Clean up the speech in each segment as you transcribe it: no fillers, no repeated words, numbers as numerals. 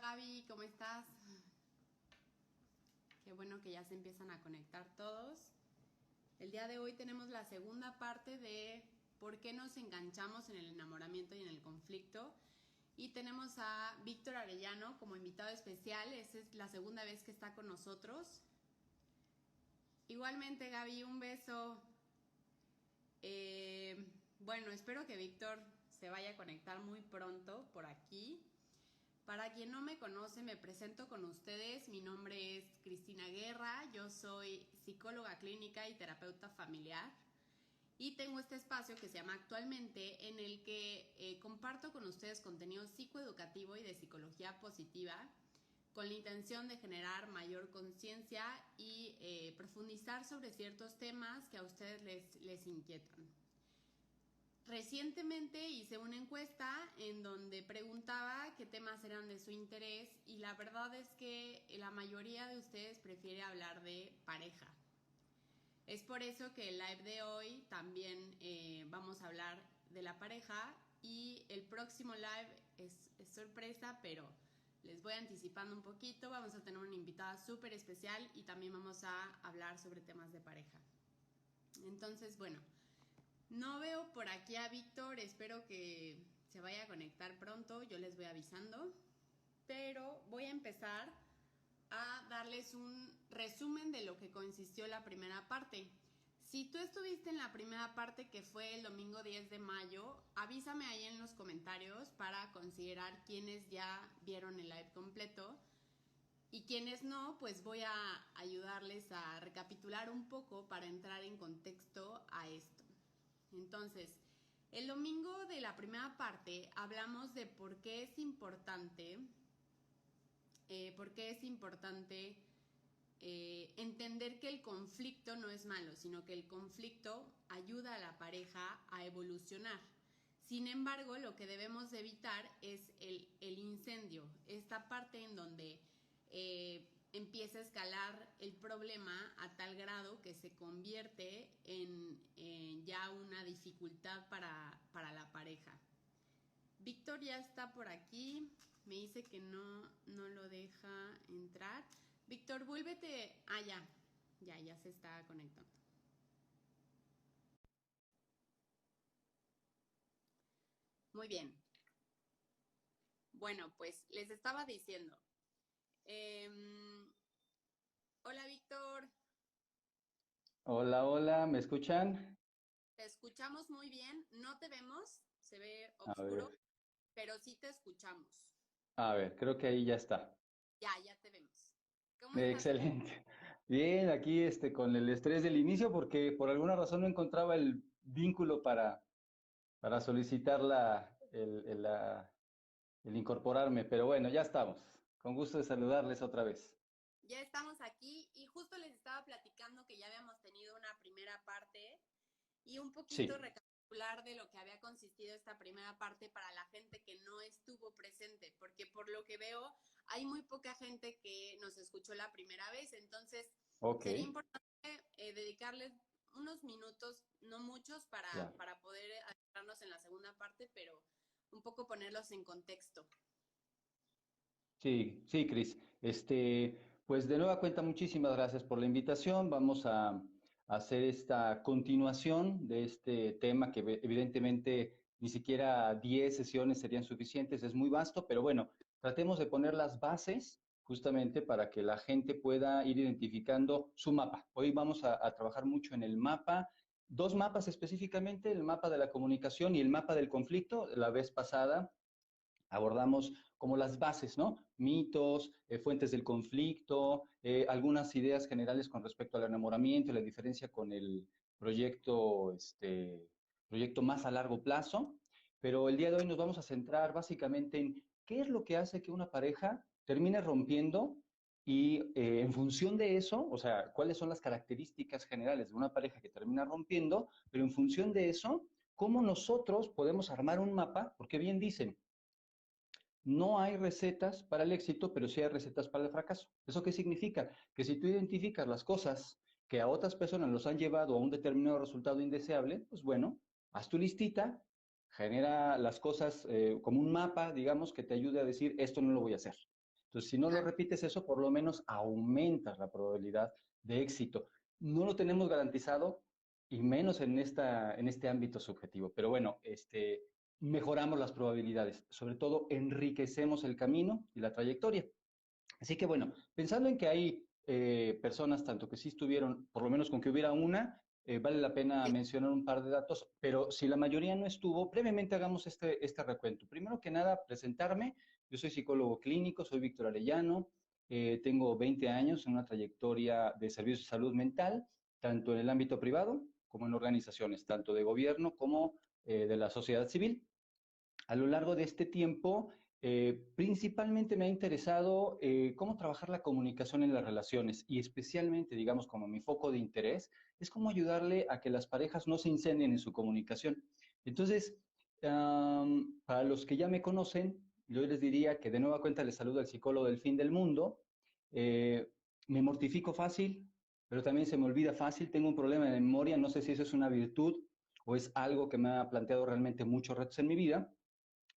Gaby, ¿cómo estás? Qué bueno que ya se empiezan a conectar todos. El día de hoy tenemos la segunda parte de por qué nos enganchamos en el enamoramiento y en el conflicto. Y tenemos a Víctor Arellano como invitado especial. Esa es la segunda vez que está con nosotros. Igualmente, Gaby, un beso. Bueno, espero que Víctor se vaya a conectar muy pronto por aquí. Para quien no me conoce, me presento con ustedes. Mi nombre es Cristina Guerra, yo soy psicóloga clínica y terapeuta familiar y tengo este espacio que se llama Actualmente, en el que comparto con ustedes contenido psicoeducativo y de psicología positiva con la intención de generar mayor conciencia y profundizar sobre ciertos temas que a ustedes les inquietan. Recientemente hice una encuesta en donde preguntaba qué temas eran de su interés y la verdad es que la mayoría de ustedes prefiere hablar de pareja. Es por eso que el live de hoy también vamos a hablar de la pareja y el próximo live es sorpresa, pero les voy anticipando un poquito. Vamos a tener una invitada súper especial y también vamos a hablar sobre temas de pareja. Entonces, bueno, no veo por aquí a Víctor, espero que se vaya a conectar pronto, yo les voy avisando, pero voy a empezar a darles un resumen de lo que consistió la primera parte. Si tú estuviste en la primera parte, que fue el domingo 10 de mayo, avísame ahí en los comentarios para considerar quienes ya vieron el live completo y quienes no, pues voy a ayudarles a recapitular un poco para entrar en contexto a esto. Entonces, el domingo de la primera parte hablamos de por qué es importante entender que el conflicto no es malo, sino que el conflicto ayuda a la pareja a evolucionar. Sin embargo, lo que debemos de evitar es el incendio, esta parte en donde empieza a escalar el problema a tal grado que se convierte en ya una dificultad para la pareja. Víctor ya está por aquí, me dice que no lo deja entrar. Víctor, vuélvete. Ya se está conectando. Muy bien. Bueno, pues les estaba diciendo. Hola, Víctor. Hola, hola, ¿me escuchan? Te escuchamos muy bien. No te vemos, se ve A ver, oscuro, pero sí te escuchamos. creo que ahí ya está. Ya te vemos. ¿Cómo estás? Excelente. Bien, aquí con el estrés del inicio porque por alguna razón no encontraba el vínculo para solicitar el incorporarme, pero bueno, ya estamos. Con gusto de saludarles otra vez. Ya estamos aquí y justo les estaba platicando que ya habíamos tenido una primera parte y un poquito Sí, recapitular de lo que había consistido esta primera parte para la gente que no estuvo presente, porque por lo que veo hay muy poca gente que nos escuchó la primera vez, entonces ok, sería importante dedicarles unos minutos, no muchos, claro. para poder adentrarnos en la segunda parte, pero un poco ponerlos en contexto. Sí, sí, Cris. Pues de nueva cuenta, muchísimas gracias por la invitación. Vamos a hacer esta continuación de este tema que evidentemente ni siquiera 10 sesiones serían suficientes, es muy vasto, pero bueno, tratemos de poner las bases justamente para que la gente pueda ir identificando su mapa. Hoy vamos a trabajar mucho en el mapa, dos mapas específicamente, el mapa de la comunicación y el mapa del conflicto. La vez pasada abordamos como las bases, ¿no? Mitos, fuentes del conflicto, algunas ideas generales con respecto al enamoramiento y la diferencia con el proyecto, proyecto más a largo plazo. Pero el día de hoy nos vamos a centrar básicamente en qué es lo que hace que una pareja termine rompiendo y en función de eso, o sea, cuáles son las características generales de una pareja que termina rompiendo, pero en función de eso, cómo nosotros podemos armar un mapa, porque bien dicen, no hay recetas para el éxito, pero sí hay recetas para el fracaso. ¿Eso qué significa? Que si tú identificas las cosas que a otras personas los han llevado a un determinado resultado indeseable, pues bueno, haz tu listita, genera las cosas como un mapa, digamos, que te ayude a decir, esto no lo voy a hacer. Entonces, si no lo Claro. repites eso, por lo menos aumentas la probabilidad de éxito. No lo tenemos garantizado y menos en este ámbito subjetivo. Pero bueno, mejoramos las probabilidades, sobre todo enriquecemos el camino y la trayectoria. Así que bueno, pensando en que hay personas tanto que sí estuvieron, por lo menos con que hubiera una, vale la pena mencionar un par de datos, pero si la mayoría no estuvo, brevemente hagamos este recuento. Primero que nada, presentarme. Yo soy psicólogo clínico, soy Víctor Arellano, tengo 20 años en una trayectoria de servicios de salud mental, tanto en el ámbito privado como en organizaciones, tanto de gobierno como de la sociedad civil. A lo largo de este tiempo, principalmente me ha interesado cómo trabajar la comunicación en las relaciones y especialmente, digamos, como mi foco de interés, es cómo ayudarle a que las parejas no se incendien en su comunicación. Entonces, para los que ya me conocen, yo les diría que de nueva cuenta les saludo al psicólogo del fin del mundo. Eh, Me mortifico fácil, pero también se me olvida fácil. Tengo un problema de memoria, no sé si eso es una virtud o es algo que me ha planteado realmente muchos retos en mi vida.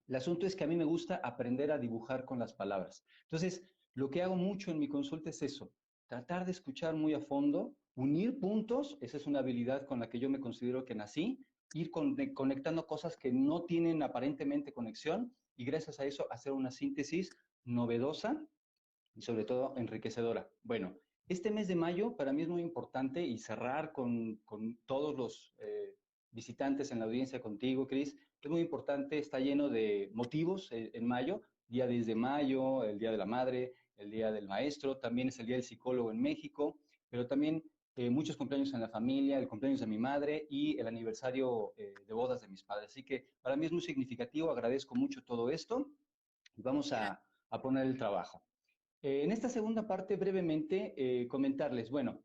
El asunto es que a mí me gusta aprender a dibujar con las palabras. Entonces, lo que hago mucho en mi consulta es eso, tratar de escuchar muy a fondo, unir puntos, esa es una habilidad con la que yo me considero que nací, ir conectando cosas que no tienen aparentemente conexión y gracias a eso hacer una síntesis novedosa y sobre todo enriquecedora. Bueno, este mes de mayo para mí es muy importante y cerrar con todos los visitantes en la audiencia contigo, Cris, es muy importante, está lleno de motivos en mayo, día 10 de mayo, el Día de la Madre, el Día del Maestro, también es el Día del Psicólogo en México, pero también muchos cumpleaños en la familia, el cumpleaños de mi madre y el aniversario de bodas de mis padres. Así que para mí es muy significativo, agradezco mucho todo esto y vamos a poner el trabajo. En esta segunda parte, brevemente, comentarles, bueno,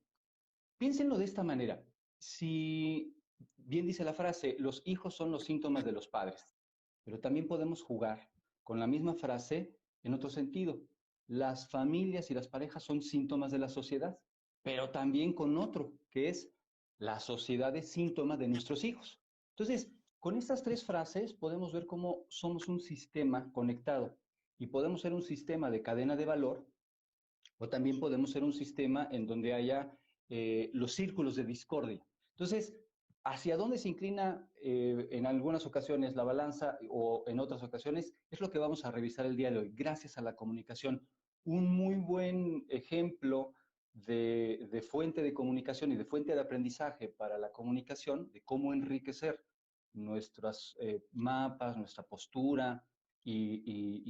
piénsenlo de esta manera. Si bien dice la frase, los hijos son los síntomas de los padres, pero también podemos jugar con la misma frase en otro sentido. Las familias y las parejas son síntomas de la sociedad, pero también con otro, que es la sociedad es síntoma de nuestros hijos. Entonces, con estas tres frases podemos ver cómo somos un sistema conectado y podemos ser un sistema de cadena de valor o también podemos ser un sistema en donde haya los círculos de discordia. Entonces, ¿hacia dónde se inclina en algunas ocasiones la balanza o en otras ocasiones? Es lo que vamos a revisar el día de hoy, gracias a la comunicación. Un muy buen ejemplo de fuente de comunicación y de fuente de aprendizaje para la comunicación, de cómo enriquecer nuestros mapas, nuestra postura, sí,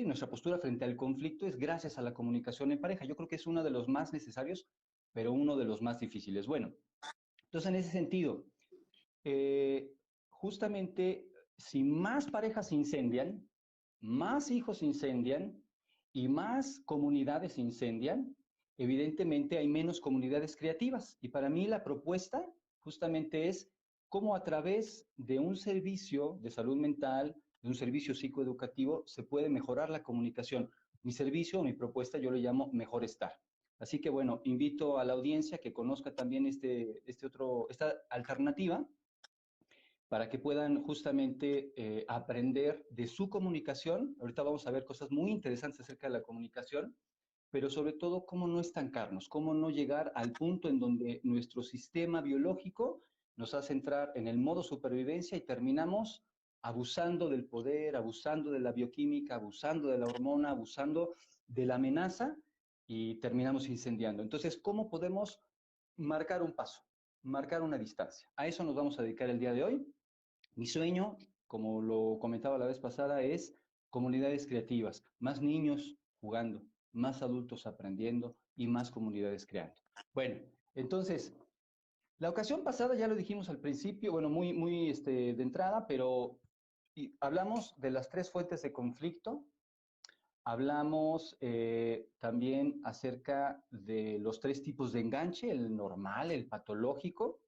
nuestra postura frente al conflicto es gracias a la comunicación en pareja. Yo creo que es uno de los más necesarios, pero uno de los más difíciles. Bueno, entonces en ese sentido, eh, justamente si más parejas se incendian, más hijos se incendian y más comunidades se incendian, evidentemente hay menos comunidades creativas. Y para mí la propuesta justamente es cómo a través de un servicio de salud mental, de un servicio psicoeducativo, se puede mejorar la comunicación. Mi servicio, mi propuesta, yo le llamo Mejor Estar. Así que bueno, invito a la audiencia que conozca también esta alternativa para que puedan justamente aprender de su comunicación. Ahorita vamos a ver cosas muy interesantes acerca de la comunicación, pero sobre todo cómo no estancarnos, cómo no llegar al punto en donde nuestro sistema biológico nos hace entrar en el modo supervivencia y terminamos abusando del poder, abusando de la bioquímica, abusando de la hormona, abusando de la amenaza y terminamos incendiando. Entonces, ¿cómo podemos marcar un paso, marcar una distancia? A eso nos vamos a dedicar el día de hoy. Mi sueño, como lo comentaba la vez pasada, es comunidades creativas, más niños jugando, más adultos aprendiendo y más comunidades creando. Bueno, entonces, la ocasión pasada ya lo dijimos al principio, bueno, muy de entrada, pero hablamos de las tres fuentes de conflicto, hablamos también acerca de los tres tipos de enganche, el normal, el patológico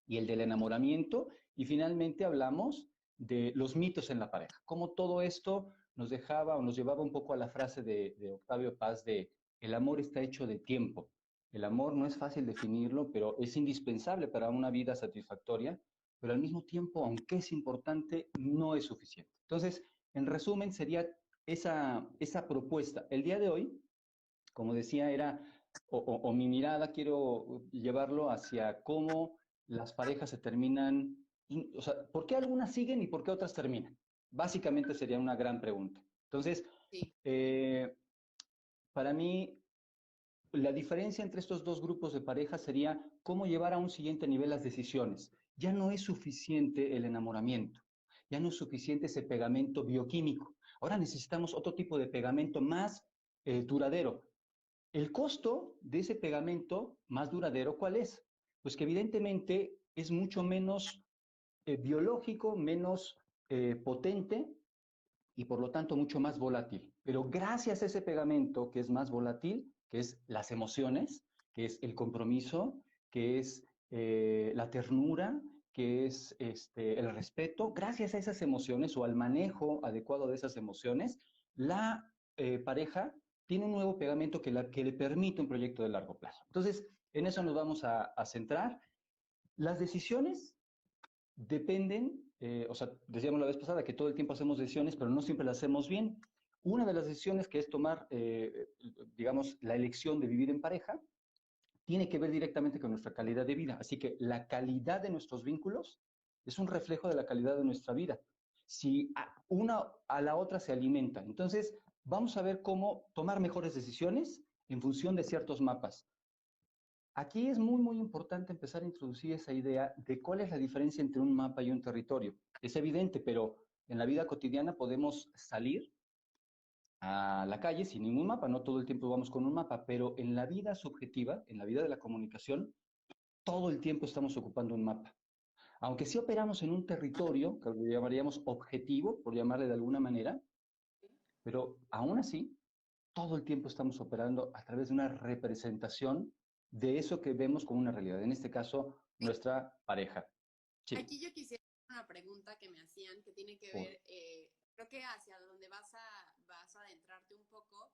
y el del enamoramiento. Y finalmente hablamos de los mitos en la pareja, cómo todo esto nos dejaba o nos llevaba un poco a la frase de Octavio Paz de el amor está hecho de tiempo. El amor no es fácil definirlo, pero es indispensable para una vida satisfactoria, pero al mismo tiempo, aunque es importante, no es suficiente. Entonces, en resumen, sería esa propuesta. El día de hoy, como decía, o mi mirada quiero llevarlo hacia cómo las parejas se terminan, o sea, ¿por qué algunas siguen y por qué otras terminan? Básicamente sería una gran pregunta. Entonces, Sí, eh, para mí, la diferencia entre estos dos grupos de parejas sería cómo llevar a un siguiente nivel las decisiones. Ya no es suficiente el enamoramiento, ya no es suficiente ese pegamento bioquímico. Ahora necesitamos otro tipo de pegamento más duradero. El costo de ese pegamento más duradero, ¿cuál es? Pues que evidentemente es mucho menos biológico, menos potente y por lo tanto mucho más volátil. Pero gracias a ese pegamento que es más volátil, que es las emociones, que es el compromiso, que es la ternura, que es el respeto, gracias a esas emociones o al manejo adecuado de esas emociones, la pareja tiene un nuevo pegamento que le permite un proyecto de largo plazo. Entonces, en eso nos vamos a centrar. Las decisiones dependen, o sea, decíamos la vez pasada que todo el tiempo hacemos decisiones, pero no siempre las hacemos bien. Una de las decisiones que es tomar, digamos, la elección de vivir en pareja, tiene que ver directamente con nuestra calidad de vida. Así que la calidad de nuestros vínculos es un reflejo de la calidad de nuestra vida. Si una a la otra se alimenta, entonces vamos a ver cómo tomar mejores decisiones en función de ciertos mapas. Aquí es muy importante empezar a introducir esa idea de cuál es la diferencia entre un mapa y un territorio. Es evidente, pero en la vida cotidiana podemos salir a la calle sin ningún mapa, no todo el tiempo vamos con un mapa, pero en la vida subjetiva, en la vida de la comunicación, todo el tiempo estamos ocupando un mapa. Aunque sí operamos en un territorio, que lo llamaríamos objetivo, por llamarle de alguna manera, pero aún así todo el tiempo estamos operando a través de una representación de eso que vemos como una realidad. En este caso, nuestra pareja. Sí, aquí yo quisiera hacer una pregunta que me hacían que tiene que por. ver, creo que hacia donde vas a adentrarte un poco,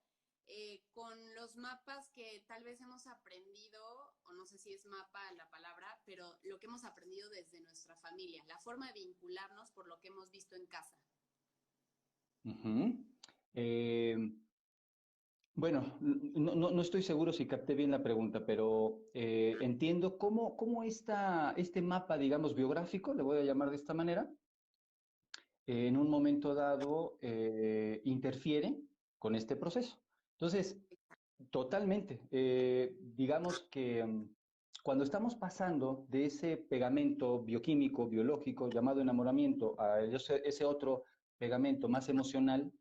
con los mapas que tal vez hemos aprendido, o no sé si es mapa la palabra, pero lo que hemos aprendido desde nuestra familia, la forma de vincularnos por lo que hemos visto en casa. Uh-huh. Eh, bueno, no estoy seguro si capté bien la pregunta, pero entiendo cómo este mapa, digamos, biográfico, le voy a llamar de esta manera, en un momento dado interfiere con este proceso. Entonces, totalmente. Digamos que cuando estamos pasando de ese pegamento bioquímico, biológico, llamado enamoramiento, a ese otro pegamento más emocional,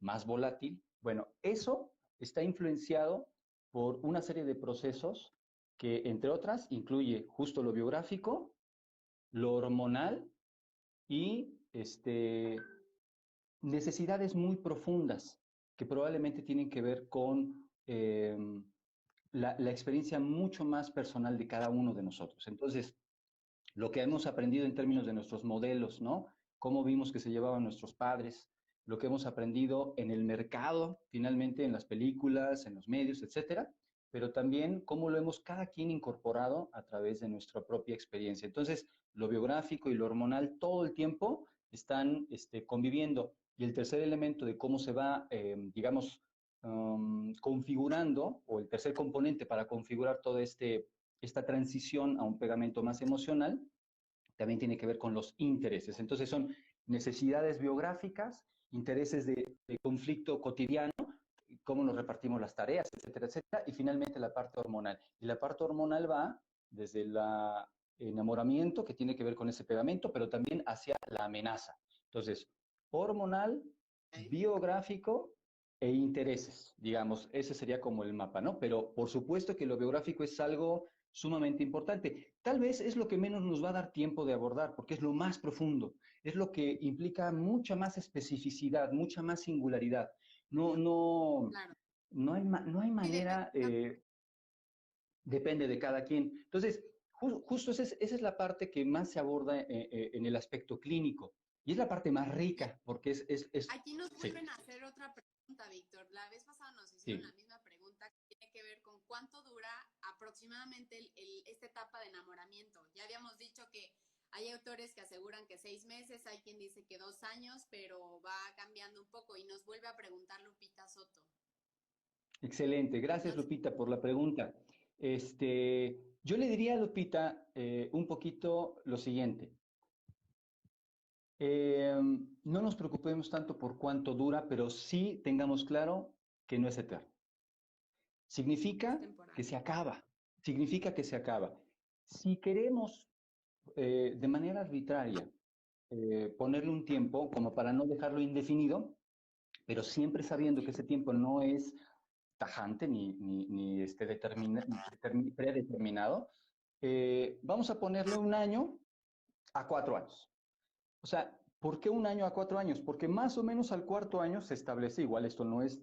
más volátil, bueno, eso está influenciado por una serie de procesos que, entre otras, incluye justo lo biográfico, lo hormonal y necesidades muy profundas que probablemente tienen que ver con la experiencia mucho más personal de cada uno de nosotros. Entonces, lo que hemos aprendido en términos de nuestros modelos, ¿no? Cómo vimos que se llevaban nuestros padres, lo que hemos aprendido en el mercado, finalmente en las películas, en los medios, etcétera, pero también cómo lo hemos cada quien incorporado a través de nuestra propia experiencia. Entonces, lo biográfico y lo hormonal todo el tiempo están conviviendo. Y el tercer elemento de cómo se va, digamos, configurando, o el tercer componente para configurar toda esta transición a un pegamento más emocional, también tiene que ver con los intereses. Entonces son necesidades biográficas, intereses de conflicto cotidiano, cómo nos repartimos las tareas, etcétera, etcétera, y finalmente la parte hormonal. Y la parte hormonal va desde el enamoramiento, que tiene que ver con ese pegamento, pero también hacia la amenaza. Entonces, hormonal, ¿Okay? biográfico e intereses, digamos, ese sería como el mapa, ¿no? Pero por supuesto que lo biográfico es algo sumamente importante. Tal vez es lo que menos nos va a dar tiempo de abordar, porque es lo más profundo, es lo que implica mucha más especificidad, mucha más singularidad. No, no, Claro. no hay Sí, manera, depende de cada quien. Entonces, justo esa es la parte que más se aborda en el aspecto clínico y es la parte más rica, porque aquí nos sí, vuelven a hacer otra pregunta, Víctor. La vez pasada nos hicieron la sí. misma pregunta que tiene que ver con cuánto dura aproximadamente esta etapa de enamoramiento. Ya habíamos dicho que Hay autores que aseguran que 6 meses, hay quien dice que 2 años, pero va cambiando un poco y nos vuelve a preguntar Lupita Soto. Excelente, gracias Lupita por la pregunta. Yo le diría a Lupita un poquito lo siguiente. No nos preocupemos tanto por cuánto dura, pero sí tengamos claro que no es eterno. Significa que se acaba, significa que se acaba. Si queremos de manera arbitraria ponerle un tiempo como para no dejarlo indefinido, pero siempre sabiendo que ese tiempo no es tajante ni predeterminado, vamos a ponerle 1 año a 4 años. O sea, ¿por qué 1 año a 4 años? Porque más o menos al 4.º año se establece, igual esto no es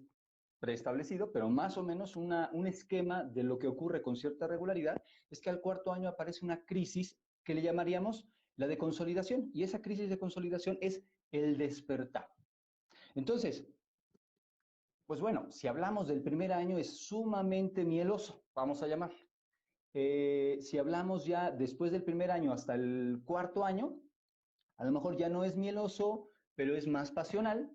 preestablecido, pero más o menos un esquema de lo que ocurre con cierta regularidad, es que al 4.º año aparece una crisis que le llamaríamos la de consolidación, y esa crisis de consolidación es el despertar. Entonces, pues bueno, si hablamos del primer año es sumamente mieloso, vamos a llamar. Si hablamos ya después del primer año hasta el 4.º año, a lo mejor ya no es mieloso, pero es más pasional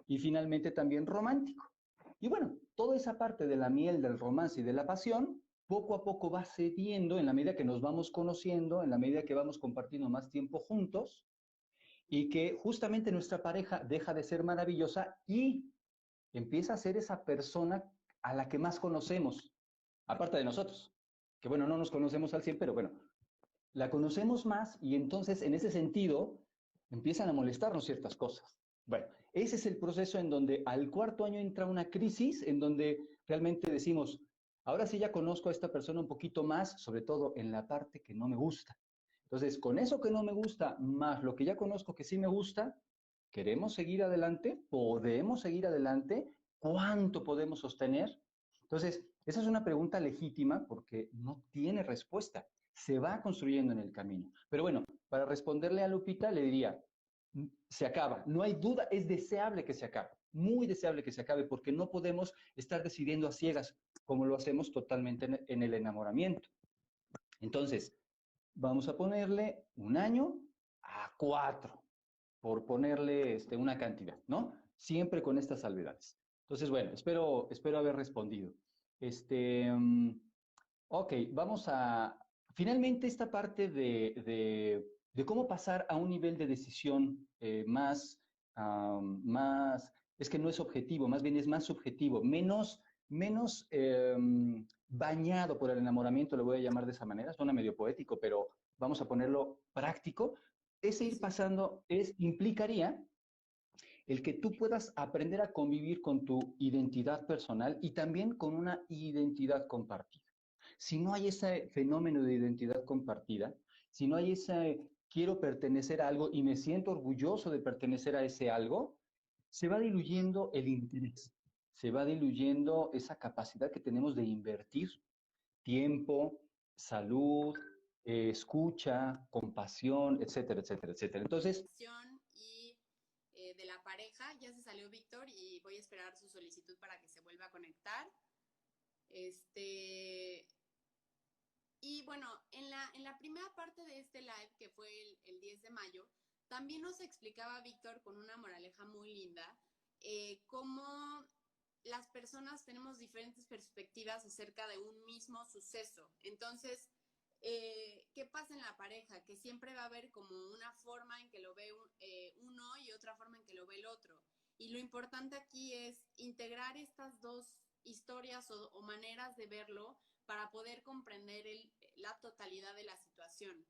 y finalmente también romántico. Y bueno, toda esa parte de la miel, del romance y de la pasión, poco a poco va cediendo en la medida que nos vamos conociendo, en la medida que vamos compartiendo más tiempo juntos y que justamente nuestra pareja deja de ser maravillosa y empieza a ser esa persona a la que más conocemos, aparte de nosotros, que bueno, no nos conocemos al 100, pero bueno, la conocemos más y entonces en ese sentido empiezan a molestarnos ciertas cosas. Bueno, ese es el proceso en donde al 4.º año entra una crisis, en donde realmente decimos, ahora sí ya conozco a esta persona un poquito más, sobre todo en la parte que no me gusta. Entonces, con eso que no me gusta, más lo que ya conozco que sí me gusta, ¿queremos seguir adelante? ¿Podemos seguir adelante? ¿Cuánto podemos sostener? Entonces, esa es una pregunta legítima porque no tiene respuesta. Se va construyendo en el camino. Pero bueno, para responderle a Lupita, le diría, se acaba. No hay duda, es deseable que se acabe. Muy deseable que se acabe porque no podemos estar decidiendo a ciegas como lo hacemos totalmente en el enamoramiento. Entonces, vamos a ponerle 1 año a 4, por ponerle una cantidad, ¿no? Siempre con estas salvedades. Entonces, bueno, espero haber respondido. Ok, vamos a... Finalmente, esta parte de cómo pasar a un nivel de decisión más, es que no es objetivo, más bien es más subjetivo, menos bañado por el enamoramiento, lo voy a llamar de esa manera, suena medio poético, pero vamos a ponerlo práctico. Ese ir pasando implicaría el que tú puedas aprender a convivir con tu identidad personal y también con una identidad compartida. Si no hay ese fenómeno de identidad compartida, si no hay ese quiero pertenecer a algo y me siento orgulloso de pertenecer a ese algo, se va diluyendo el interés, se va diluyendo esa capacidad que tenemos de invertir tiempo, salud, escucha, compasión, etcétera, etcétera, etcétera. Entonces, y de la pareja, ya se salió Víctor y voy a esperar su solicitud para que se vuelva a conectar. Y bueno, en la primera parte de este live, que fue el 10 de mayo, también nos explicaba Víctor con una moraleja muy linda, cómo las personas tenemos diferentes perspectivas acerca de un mismo suceso. Entonces, ¿qué pasa en la pareja? Que siempre va a haber como una forma en que lo ve uno y otra forma en que lo ve el otro. Y lo importante aquí es integrar estas dos historias o maneras de verlo para poder comprender la totalidad de la situación.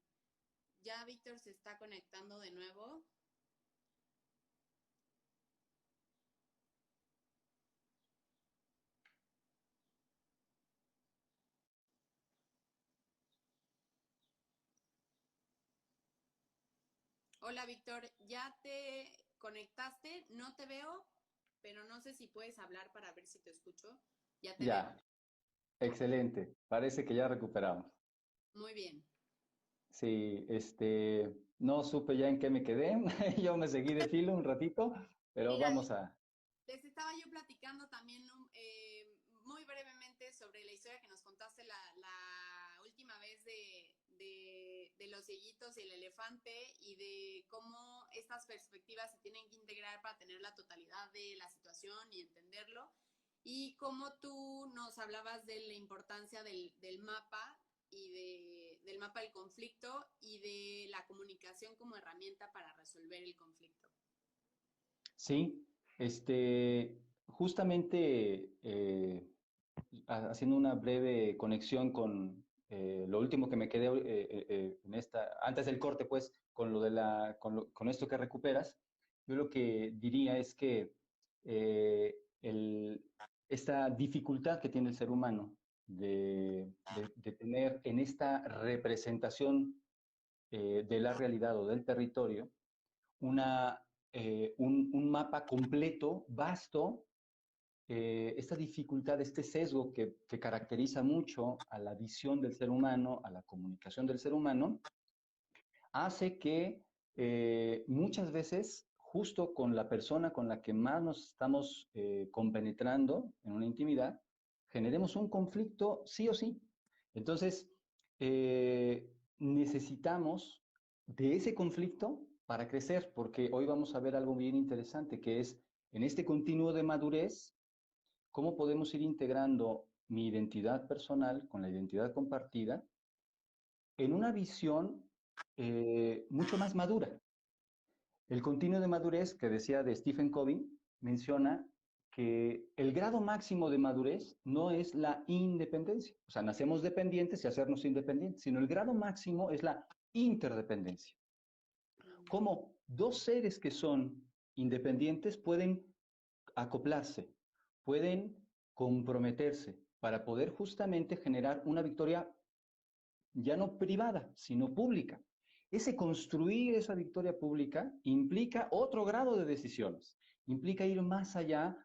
Ya Víctor se está conectando de nuevo. Hola Víctor, ¿ya te conectaste? No te veo, pero no sé si puedes hablar para ver si te escucho. Ya te ya, veo. excelente. Parece que ya recuperamos. Muy bien. Sí, no supe ya en qué me quedé. Yo me seguí de filo un ratito, pero Mira, vamos a... les estaba yo platicando también muy brevemente sobre la historia que nos contaste la última vez de los cieguitos y el elefante y de cómo estas perspectivas se tienen que integrar para tener la totalidad de la situación y entenderlo. Y cómo tú nos hablabas de la importancia del mapa y del mapa del conflicto y de la comunicación como herramienta para resolver el conflicto. Sí, justamente haciendo una breve conexión con lo último que me quedé en antes del corte, pues, con lo de con esto que recuperas, yo lo que diría es que eh, el, esta dificultad que tiene el ser humano de tener en esta representación de la realidad o del territorio un mapa completo, vasto, esta dificultad, este sesgo que caracteriza mucho a la visión del ser humano, a la comunicación del ser humano, hace que muchas veces, justo con la persona con la que más nos estamos compenetrando en una intimidad, generemos un conflicto sí o sí. Entonces, necesitamos de ese conflicto para crecer, porque hoy vamos a ver algo bien interesante, que es en este continuo de madurez, cómo podemos ir integrando mi identidad personal con la identidad compartida en una visión mucho más madura. El continuo de madurez que decía de Stephen Covey menciona que el grado máximo de madurez no es la independencia, o sea, nacemos dependientes y hacernos independientes, sino el grado máximo es la interdependencia. Cómo dos seres que son independientes pueden acoplarse, pueden comprometerse para poder justamente generar una victoria ya no privada, sino pública. Ese construir esa victoria pública implica otro grado de decisiones, implica ir más allá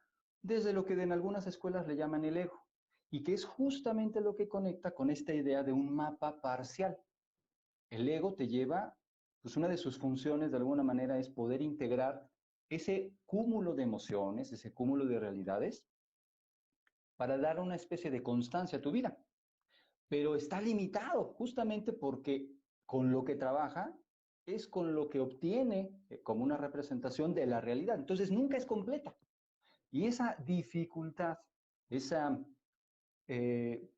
desde lo que en algunas escuelas le llaman el ego, y que es justamente lo que conecta con esta idea de un mapa parcial. El ego te lleva, pues una de sus funciones de alguna manera es poder integrar ese cúmulo de emociones, ese cúmulo de realidades, para dar una especie de constancia a tu vida. Pero está limitado justamente porque con lo que trabaja es con lo que obtiene como una representación de la realidad. Entonces nunca es completa. Y esa dificultad, esa eh,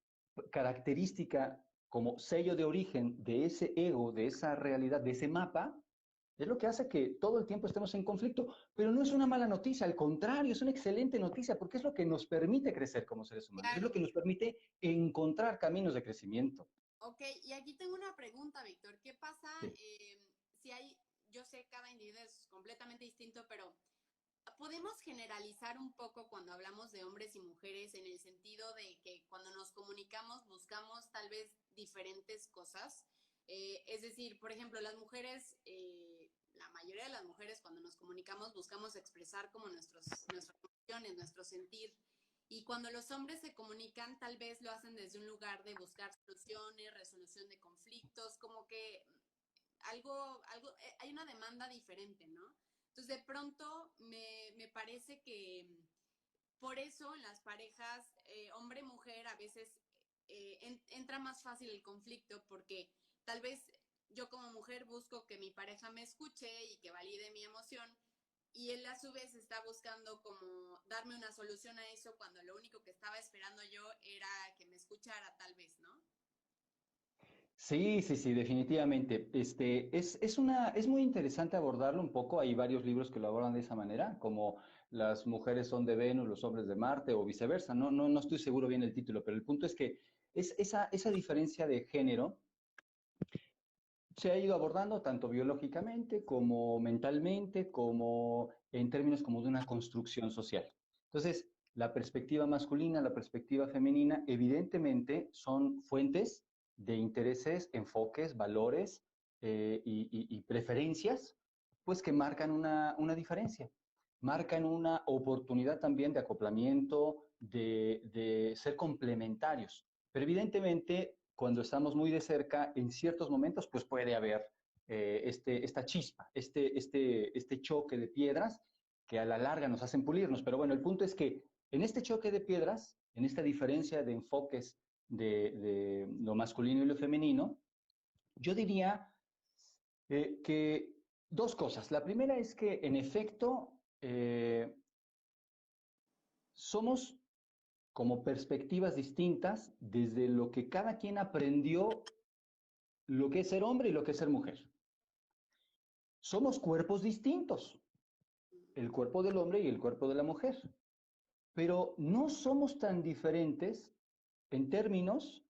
característica como sello de origen de ese ego, de esa realidad, de ese mapa, es lo que hace que todo el tiempo estemos en conflicto, pero no es una mala noticia, al contrario, es una excelente noticia porque es lo que nos permite crecer como seres humanos, es lo Claro. que nos permite encontrar caminos de crecimiento. Ok, y aquí tengo una pregunta, Víctor. ¿Qué pasa Sí. si hay, yo sé, cada individuo es completamente distinto, pero podemos generalizar un poco cuando hablamos de hombres y mujeres en el sentido de que cuando nos comunicamos buscamos tal vez diferentes cosas? Es decir, por ejemplo, las mujeres, la mayoría de las mujeres cuando nos comunicamos buscamos expresar como nuestras emociones, nuestro sentir. Y cuando los hombres se comunican, tal vez lo hacen desde un lugar de buscar soluciones, resolución de conflictos, como que hay una demanda diferente, ¿no? Entonces, de pronto me parece que por eso en las parejas hombre-mujer a veces entra más fácil el conflicto porque tal vez yo como mujer busco que mi pareja me escuche y que valide mi emoción y él a su vez está buscando como darme una solución a eso cuando lo único que estaba esperando yo era que me escuchara tal vez, ¿no? Sí, sí, sí, definitivamente. Es muy interesante abordarlo un poco. Hay varios libros que lo abordan de esa manera, como las mujeres son de Venus, los hombres de Marte o viceversa. No estoy seguro bien el título, pero el punto es que esa diferencia de género se ha ido abordando tanto biológicamente como mentalmente, como en términos como de una construcción social. Entonces, la perspectiva masculina, la perspectiva femenina, evidentemente son fuentes de intereses, enfoques, valores y preferencias, pues que marcan una diferencia, marcan una oportunidad también de acoplamiento, de ser complementarios. Pero evidentemente, cuando estamos muy de cerca, en ciertos momentos, pues puede haber esta chispa, este choque de piedras que a la larga nos hacen pulirnos. Pero bueno, el punto es que en este choque de piedras, en esta diferencia de enfoques de lo masculino y lo femenino, yo diría Que dos cosas. La primera es que, en efecto, somos como perspectivas distintas desde lo que cada quien aprendió lo que es ser hombre y lo que es ser mujer. Somos cuerpos distintos, el cuerpo del hombre y el cuerpo de la mujer, pero no somos tan diferentes en términos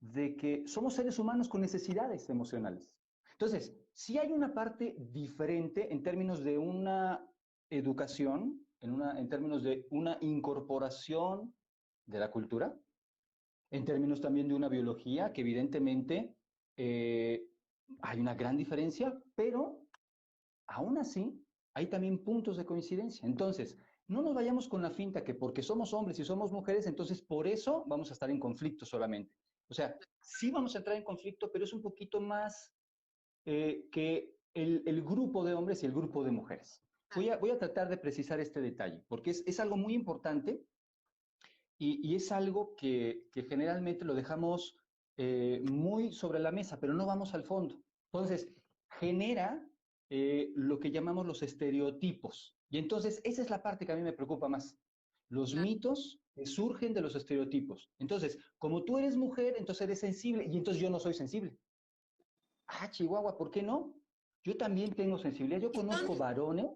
de que somos seres humanos con necesidades emocionales. Entonces, sí hay una parte diferente en términos de una educación, en términos de una incorporación de la cultura, en términos también de una biología, que evidentemente eh, hay una gran diferencia, pero aún así hay también puntos de coincidencia. Entonces, no nos vayamos con la finta que porque somos hombres y somos mujeres, entonces por eso vamos a estar en conflicto solamente. O sea, sí vamos a entrar en conflicto, pero es un poquito más que el grupo de hombres y el grupo de mujeres. Voy a tratar de precisar este detalle, porque es algo muy importante y es algo que generalmente lo dejamos muy sobre la mesa, pero no vamos al fondo. Entonces, genera lo que llamamos los estereotipos. Y entonces, esa es la parte que a mí me preocupa más. Los mitos que surgen de los estereotipos. Entonces, como tú eres mujer, entonces eres sensible y entonces yo no soy sensible. Ah, Chihuahua, ¿por qué no? Yo también tengo sensibilidad. Yo Y son, conozco varones.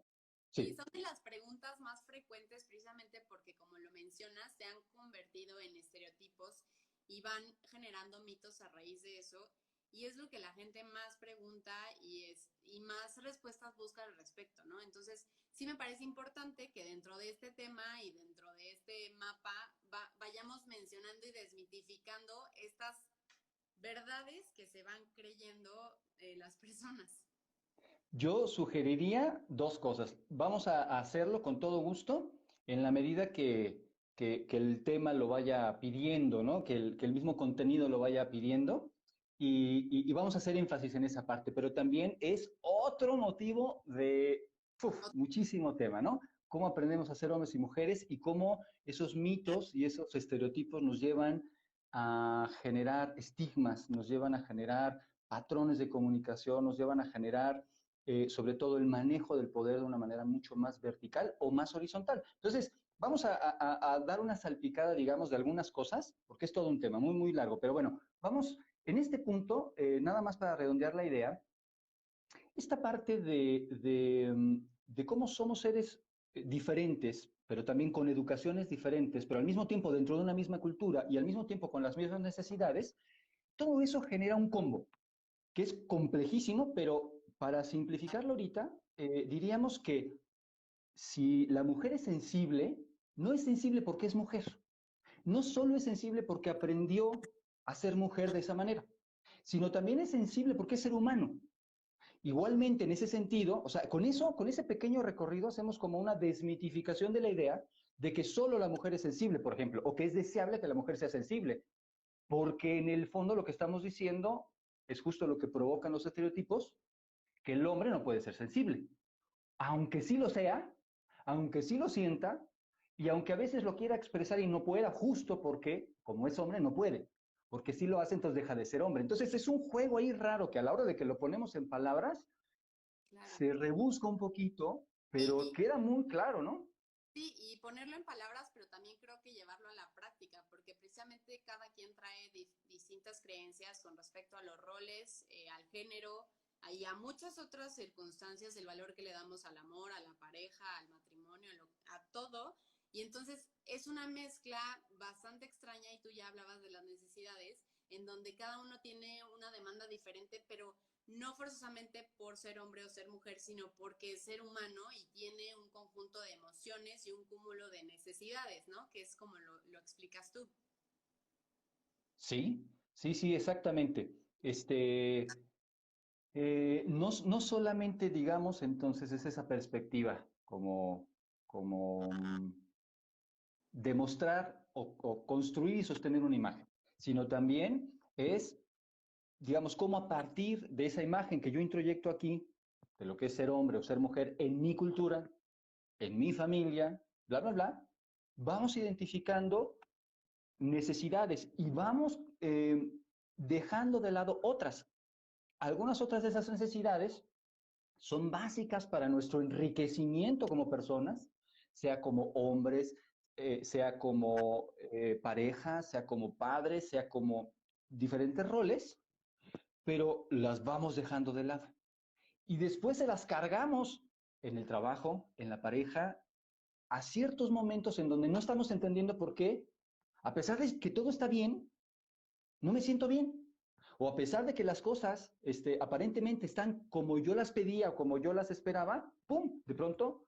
y Sí. son de las preguntas más frecuentes precisamente porque, como lo mencionas, se han convertido en estereotipos y van generando mitos a raíz de eso. Y es lo que la gente más pregunta y más respuestas busca al respecto, ¿no? Entonces, sí me parece importante que dentro de este tema y dentro de este mapa vayamos mencionando y desmitificando estas verdades que se van creyendo las personas. Yo sugeriría dos cosas. Vamos a hacerlo con todo gusto en la medida que el tema lo vaya pidiendo, ¿no? Que el mismo contenido lo vaya pidiendo. Y vamos a hacer énfasis en esa parte, pero también es otro motivo de muchísimo tema, ¿no? Cómo aprendemos a ser hombres y mujeres y cómo esos mitos y esos estereotipos nos llevan a generar estigmas, nos llevan a generar patrones de comunicación, nos llevan a generar sobre todo el manejo del poder de una manera mucho más vertical o más horizontal. Entonces, vamos a dar una salpicada, digamos, de algunas cosas, porque es todo un tema muy, muy largo, pero bueno, vamos, en este punto, nada más para redondear la idea, esta parte de cómo somos seres diferentes, pero también con educaciones diferentes, pero al mismo tiempo dentro de una misma cultura y al mismo tiempo con las mismas necesidades, todo eso genera un combo que es complejísimo, pero para simplificarlo ahorita, diríamos que si la mujer es sensible, no es sensible porque es mujer, no solo es sensible porque aprendió a ser mujer de esa manera, sino también es sensible porque es ser humano. Igualmente, en ese sentido, o sea, con eso, con ese pequeño recorrido, hacemos como una desmitificación de la idea de que solo la mujer es sensible, por ejemplo, o que es deseable que la mujer sea sensible, porque en el fondo lo que estamos diciendo es justo lo que provocan los estereotipos, que el hombre no puede ser sensible, aunque sí lo sea, aunque sí lo sienta, y aunque a veces lo quiera expresar y no pueda, justo porque, como es hombre, no puede, porque si lo hace, entonces deja de ser hombre. Entonces es un juego ahí raro que a la hora de que lo ponemos en palabras, Claro. se rebusca un poquito, Sí, pero queda muy claro, ¿no? sí, y ponerlo en palabras, pero también creo que llevarlo a la práctica, porque precisamente cada quien trae distintas creencias con respecto a los roles, al género y a muchas otras circunstancias, el valor que le damos al amor, a la pareja, al matrimonio, a todo. Y entonces es una mezcla bastante extraña, y tú ya hablabas de las necesidades, en donde cada uno tiene una demanda diferente, pero no forzosamente por ser hombre o ser mujer, sino porque es ser humano y tiene un conjunto de emociones y un cúmulo de necesidades, ¿no? Que es como lo explicas tú. Sí, sí, sí, exactamente. No solamente, digamos, entonces es esa perspectiva como demostrar o construir y sostener una imagen, sino también es, digamos, cómo a partir de esa imagen que yo introyecto aquí, de lo que es ser hombre o ser mujer en mi cultura, en mi familia, bla, bla, bla, vamos identificando necesidades y vamos dejando de lado otras. algunas otras de esas necesidades son básicas para nuestro enriquecimiento como personas, sea como hombres, sea como pareja, sea como padres, sea como diferentes roles, pero las vamos dejando de lado. Y después se las cargamos en el trabajo, en la pareja, a ciertos momentos en donde no estamos entendiendo por qué, a pesar de que todo está bien, no me siento bien. O a pesar de que las cosas aparentemente están como yo las pedía o como yo las esperaba, ¡pum! De pronto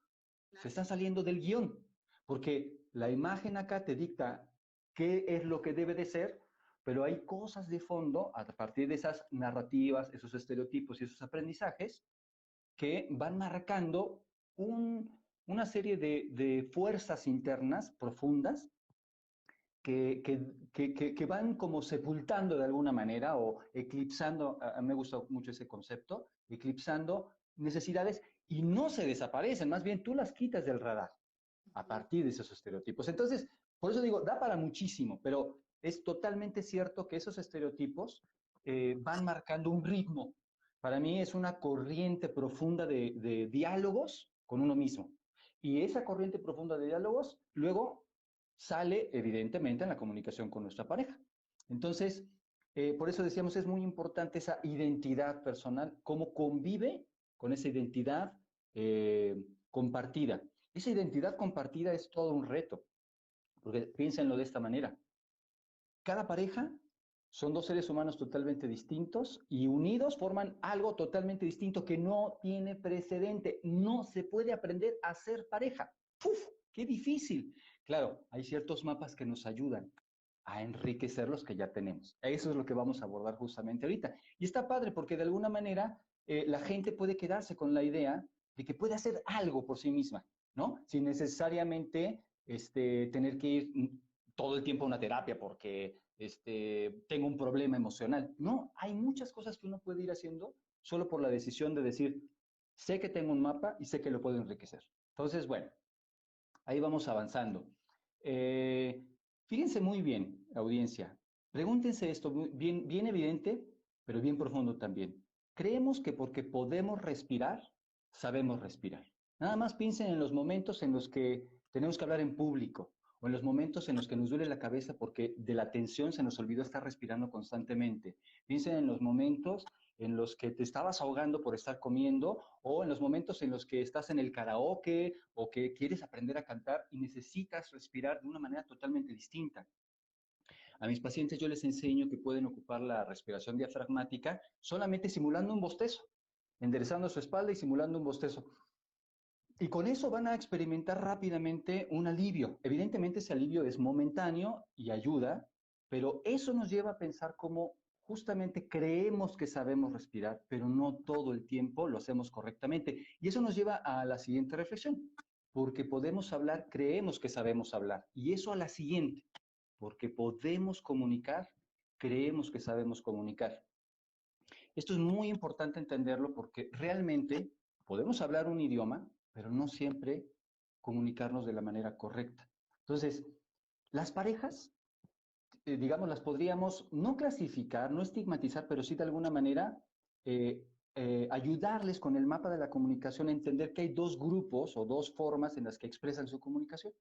se Claro. están saliendo del guión. Porque la imagen acá te dicta qué es lo que debe de ser, pero hay cosas de fondo a partir de esas narrativas, esos estereotipos y esos aprendizajes que van marcando una serie de fuerzas internas profundas que van como sepultando de alguna manera o eclipsando, a mí me gusta mucho ese concepto, eclipsando necesidades y no se desaparecen, más bien tú las quitas del radar a Ujú. partir de esos estereotipos. Entonces, por eso digo, da para muchísimo, pero es totalmente cierto que esos estereotipos van marcando un ritmo. Para mí es una corriente profunda de diálogos con uno mismo. Y esa corriente profunda de diálogos luego sale evidentemente en la comunicación con nuestra pareja. Entonces, por eso decíamos, es muy importante esa identidad personal, cómo convive con esa identidad compartida. Esa identidad compartida es todo un reto, porque piénsenlo de esta manera. Cada pareja son dos seres humanos totalmente distintos y unidos forman algo totalmente distinto que no tiene precedente. No se puede aprender a ser pareja. ¡Uf! ¡Qué difícil! Claro, hay ciertos mapas que nos ayudan a enriquecer los que ya tenemos. Eso es lo que vamos a abordar justamente ahorita. Y está padre porque de alguna manera la gente puede quedarse con la idea de que puede hacer algo por sí misma, ¿no? Sin necesariamente tener que ir todo el tiempo a una terapia porque tengo un problema emocional. No, hay muchas cosas que uno puede ir haciendo solo por la decisión de decir, sé que tengo un mapa y sé que lo puedo enriquecer. Entonces, bueno, ahí vamos avanzando. Eh, Fíjense muy bien, audiencia. Pregúntense esto, bien, bien evidente, pero bien profundo también. Creemos que porque podemos respirar, sabemos respirar. Nada más piensen en los momentos en los que tenemos que hablar en público o en los momentos en los que nos duele la cabeza porque de la tensión se nos olvidó estar respirando constantemente. Piensen en los momentos en los que te estabas ahogando por estar comiendo o en los momentos en los que estás en el karaoke o que quieres aprender a cantar y necesitas respirar de una manera totalmente distinta. A mis pacientes yo les enseño que pueden ocupar la respiración diafragmática solamente simulando un bostezo, enderezando su espalda y simulando un bostezo. Y con eso van a experimentar rápidamente un alivio. Evidentemente ese alivio es momentáneo y ayuda, pero eso nos lleva a pensar cómo justamente creemos que sabemos respirar, pero no todo el tiempo lo hacemos correctamente. Y eso nos lleva a la siguiente reflexión, porque podemos hablar, creemos que sabemos hablar. Y eso a la siguiente, porque podemos comunicar, creemos que sabemos comunicar. Esto es muy importante entenderlo porque realmente podemos hablar un idioma, pero no siempre comunicarnos de la manera correcta. Entonces, las parejas, digamos, las podríamos no clasificar, no estigmatizar, pero sí de alguna manera ayudarles con el mapa de la comunicación a entender que hay dos grupos o dos formas en las que expresan su comunicación.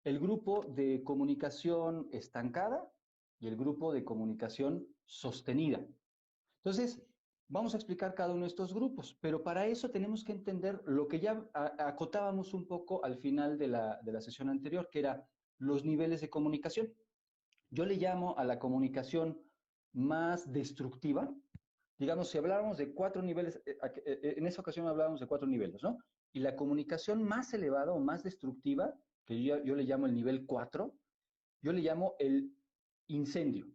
El grupo de comunicación estancada y el grupo de comunicación sostenida. Entonces, vamos a explicar cada uno de estos grupos, pero para eso tenemos que entender lo que ya acotábamos un poco al final de la sesión anterior, que era los niveles de comunicación. Yo le llamo a la comunicación más destructiva. Digamos, si habláramos de 4 niveles, en esa ocasión hablábamos de 4 niveles, ¿no? Y la comunicación más elevada o más destructiva, que yo le llamo el nivel 4, yo le llamo el incendio.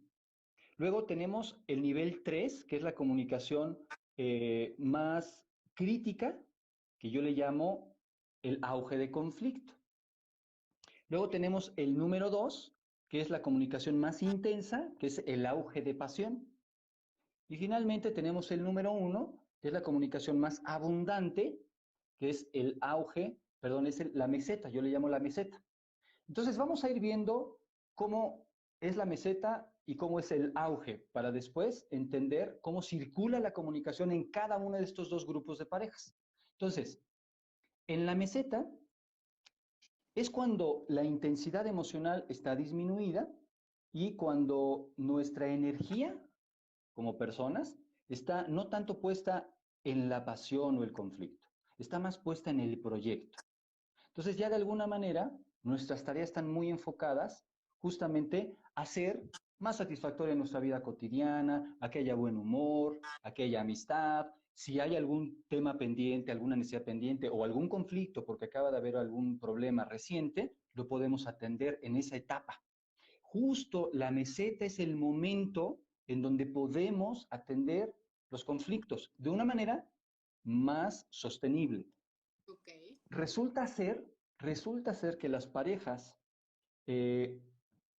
Luego tenemos el nivel 3, que es la comunicación más crítica, que yo le llamo el auge de conflicto. Luego tenemos el número 2, que es la comunicación más intensa, que es el auge de pasión. Y finalmente tenemos el número 1, que es la comunicación más abundante, que es el auge, perdón, es la meseta, yo le llamo la meseta. Entonces vamos a ir viendo cómo es la meseta y cómo es el auge, para después entender cómo circula la comunicación en cada uno de estos dos grupos de parejas. Entonces, en la meseta es cuando la intensidad emocional está disminuida y cuando nuestra energía como personas está no tanto puesta en la pasión o el conflicto, está más puesta en el proyecto. Entonces ya de alguna manera nuestras tareas están muy enfocadas justamente a ser más satisfactoria nuestra vida cotidiana, a que haya buen humor, a que haya amistad, si hay algún tema pendiente, alguna necesidad pendiente o algún conflicto porque acaba de haber algún problema reciente, lo podemos atender en esa etapa. Justo la meseta es el momento en donde podemos atender los conflictos de una manera más sostenible. Ok. Resulta ser, resulta ser que las parejas, eh,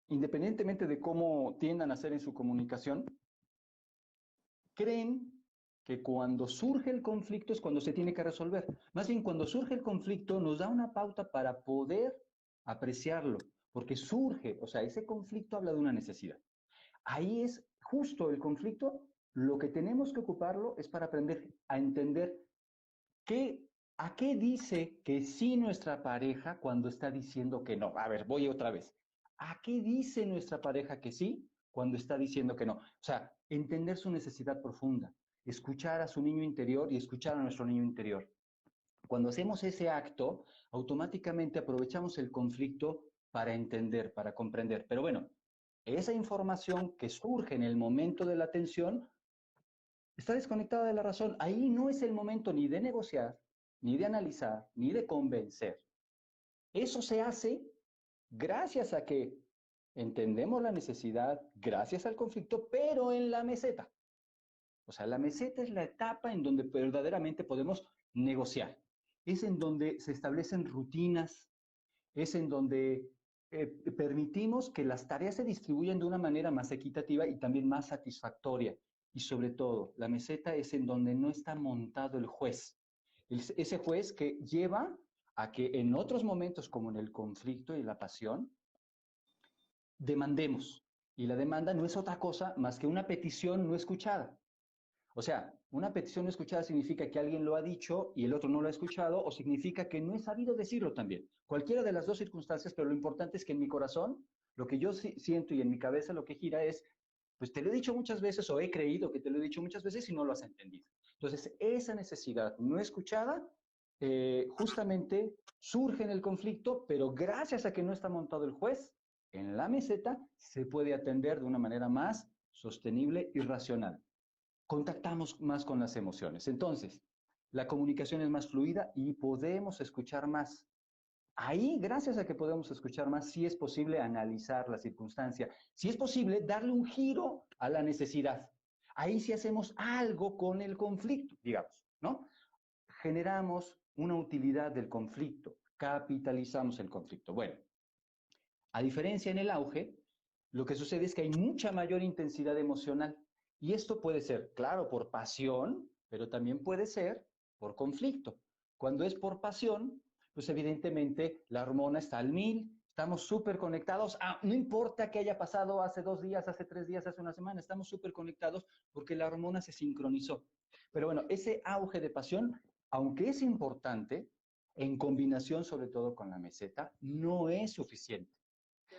independientemente de cómo tiendan a hacer en su comunicación, creen que cuando surge el conflicto es cuando se tiene que resolver. Más bien, cuando surge el conflicto nos da una pauta para poder apreciarlo, porque surge, o sea, ese conflicto habla de una necesidad. Ahí es justo el conflicto, lo que tenemos que ocuparlo es para aprender a entender qué, a qué dice que sí nuestra pareja cuando está diciendo que no. A ver, voy otra vez. ¿A qué dice nuestra pareja que sí cuando está diciendo que no? O sea, entender su necesidad profunda, escuchar a su niño interior y escuchar a nuestro niño interior. Cuando hacemos ese acto, automáticamente aprovechamos el conflicto para entender, para comprender. Pero bueno, esa información que surge en el momento de la tensión está desconectada de la razón. Ahí no es el momento ni de negociar, ni de analizar, ni de convencer. Eso se hace gracias a que entendemos la necesidad, gracias al conflicto, pero en la meseta. O sea, la meseta es la etapa en donde verdaderamente podemos negociar. Es en donde se establecen rutinas, es en donde permitimos que las tareas se distribuyan de una manera más equitativa y también más satisfactoria. Y sobre todo, la meseta es en donde no está montado el juez. Ese juez que lleva a que en otros momentos, como en el conflicto y la pasión, demandemos. Y la demanda no es otra cosa más que una petición no escuchada. O sea, una petición no escuchada significa que alguien lo ha dicho y el otro no lo ha escuchado, o significa que no he sabido decirlo también. Cualquiera de las dos circunstancias, pero lo importante es que en mi corazón, lo que yo siento y en mi cabeza lo que gira es, pues te lo he dicho muchas veces o he creído que te lo he dicho muchas veces y no lo has entendido. Entonces, esa necesidad no escuchada justamente surge en el conflicto, pero gracias a que no está montado el juez, en la meseta se puede atender de una manera más sostenible y racional. Contactamos más con las emociones. Entonces, la comunicación es más fluida y podemos escuchar más. Ahí, gracias a que podemos escuchar más, sí es posible analizar la circunstancia, sí es posible darle un giro a la necesidad. Ahí sí hacemos algo con el conflicto, digamos, ¿no? Generamos una utilidad del conflicto, capitalizamos el conflicto. Bueno, a diferencia en el auge, lo que sucede es que hay mucha mayor intensidad emocional. Y esto puede ser, claro, por pasión, pero también puede ser por conflicto. Cuando es por pasión, pues evidentemente la hormona está al mil, estamos súper conectados. No importa que haya pasado hace 2 días, hace 3 días, hace una semana, estamos súper conectados porque la hormona se sincronizó. Pero bueno, ese auge de pasión, aunque es importante, en combinación sobre todo con la meseta, no es suficiente.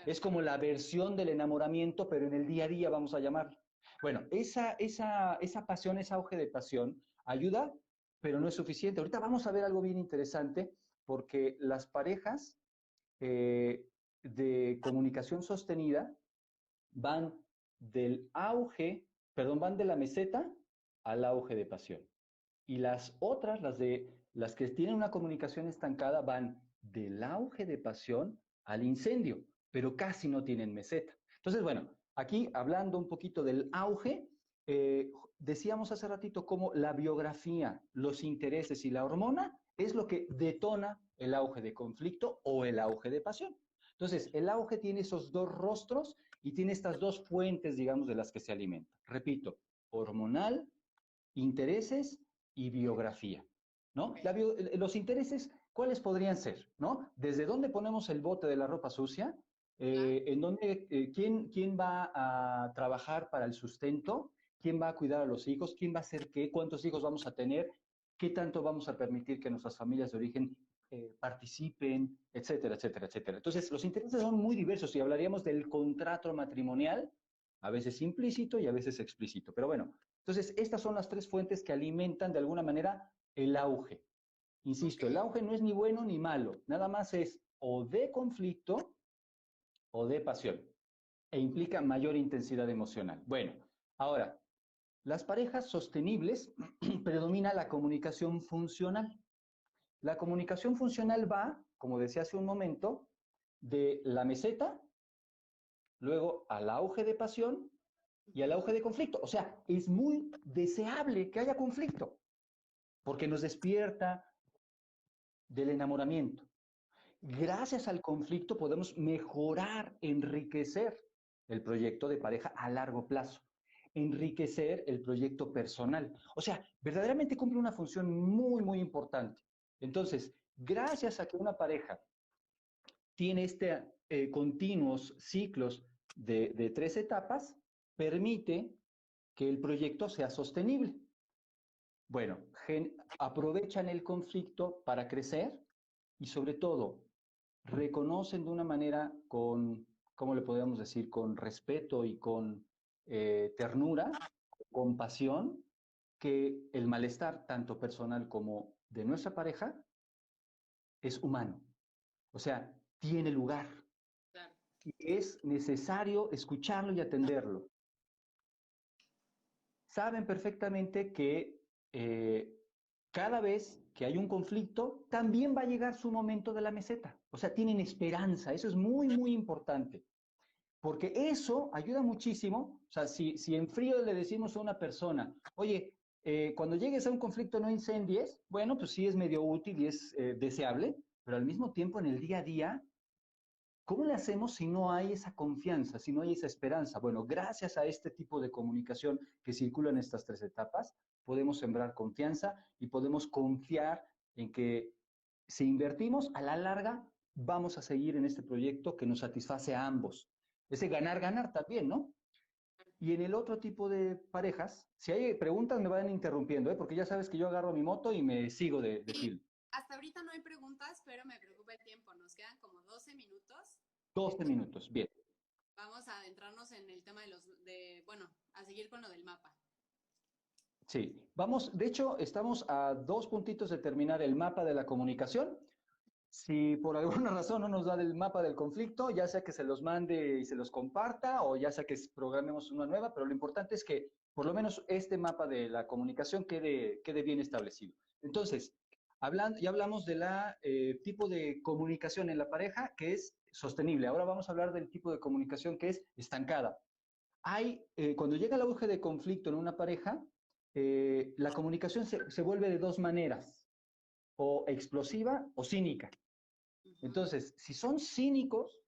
Es como la versión del enamoramiento, pero en el día a día vamos a llamarlo. Bueno, esa pasión, ese auge de pasión, ayuda, pero no es suficiente. Ahorita vamos a ver algo bien interesante, porque las parejas de comunicación sostenida van del auge, perdón, van de la meseta al auge de pasión. Y las otras, las que tienen una comunicación estancada, van del auge de pasión al incendio, pero casi no tienen meseta. Entonces, bueno, aquí hablando un poquito del auge, decíamos hace ratito cómo la biografía, los intereses y la hormona es lo que detona el auge de conflicto o el auge de pasión. Entonces, el auge tiene esos dos rostros y tiene estas dos fuentes, digamos, de las que se alimenta. Repito, hormonal, intereses y biografía, ¿no? Ok. Los intereses, ¿cuáles podrían ser, no? ¿Desde dónde ponemos el bote de la ropa sucia? Claro. en donde quién va a trabajar para el sustento, quién va a cuidar a los hijos, quién va a hacer qué, cuántos hijos vamos a tener, qué tanto vamos a permitir que nuestras familias de origen participen, etcétera, etcétera, etcétera. Entonces, los intereses son muy diversos y hablaríamos del contrato matrimonial, a veces implícito y a veces explícito. Pero bueno, entonces estas son las tres fuentes que alimentan de alguna manera el auge. Ok. Insisto, el auge no es ni bueno ni malo, nada más es o de conflicto o de pasión e implica mayor intensidad emocional. Bueno, ahora, las parejas sostenibles predomina la comunicación funcional. La comunicación funcional va, como decía hace un momento, de la meseta, luego al auge de pasión y al auge de conflicto. O sea, es muy deseable que haya conflicto, porque nos despierta del enamoramiento. Gracias al conflicto podemos mejorar, enriquecer el proyecto de pareja a largo plazo, enriquecer el proyecto personal. O sea, verdaderamente cumple una función muy, muy importante. Entonces, gracias a que una pareja tiene continuos ciclos de tres etapas, permite que el proyecto sea sostenible. Bueno, aprovechan el conflicto para crecer y sobre todo reconocen de una manera con, ¿cómo le podríamos decir? Con respeto y con ternura, compasión, que el malestar, tanto personal como de nuestra pareja, es humano. O sea, tiene lugar Claro. y es necesario escucharlo y atenderlo. Saben perfectamente que cada vez que hay un conflicto, también va a llegar su momento de la meseta. O sea, tienen esperanza. Eso es muy, muy importante. Porque eso ayuda muchísimo. O sea, si en frío le decimos a una persona, oye, cuando llegues a un conflicto no incendies, bueno, pues sí es medio útil y es deseable, pero al mismo tiempo en el día a día, ¿cómo le hacemos si no hay esa confianza, si no hay esa esperanza? Bueno, gracias a este tipo de comunicación que circula en estas tres etapas, podemos sembrar confianza y podemos confiar en que si invertimos, a la larga vamos a seguir en este proyecto que nos satisface a ambos. Ese ganar-ganar también, ¿no? Y en el otro tipo de parejas, si hay preguntas me van interrumpiendo, ¿eh? Porque ya sabes que yo agarro mi moto y me sigo de Sí, fil. hasta ahorita no hay preguntas, pero me preocupa el tiempo. Nos quedan como 12 minutos. 12 Entonces, minutos, bien. vamos a adentrarnos en el tema bueno, a seguir con lo del mapa. Sí, vamos, de hecho, estamos a 2 puntitos de terminar el mapa de la comunicación. Si por alguna razón no nos da el mapa del conflicto, ya sea que se los mande y se los comparta o ya sea que programemos una nueva, pero lo importante es que por lo menos este mapa de la comunicación quede bien establecido. Entonces, ya hablamos de la tipo de comunicación en la pareja que es sostenible. Ahora vamos a hablar del tipo de comunicación que es estancada. Cuando llega el auge de conflicto en una pareja, la comunicación se vuelve de dos maneras, o explosiva o cínica. Ujú. Entonces, si son cínicos,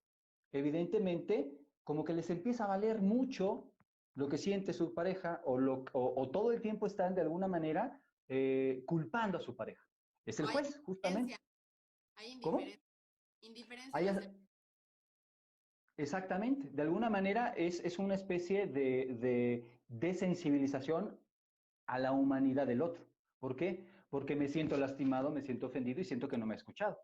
evidentemente, como que les empieza a valer mucho lo que siente su pareja o todo el tiempo están de alguna manera culpando a su pareja. Es O el hay juez, justamente. indiferencia, hay ¿Cómo? indiferencia, indiferencia Hay, hacia el... exactamente. De alguna manera es una especie de desensibilización a la humanidad del otro. ¿Por qué? Porque me siento lastimado, me siento ofendido y siento que no me ha escuchado.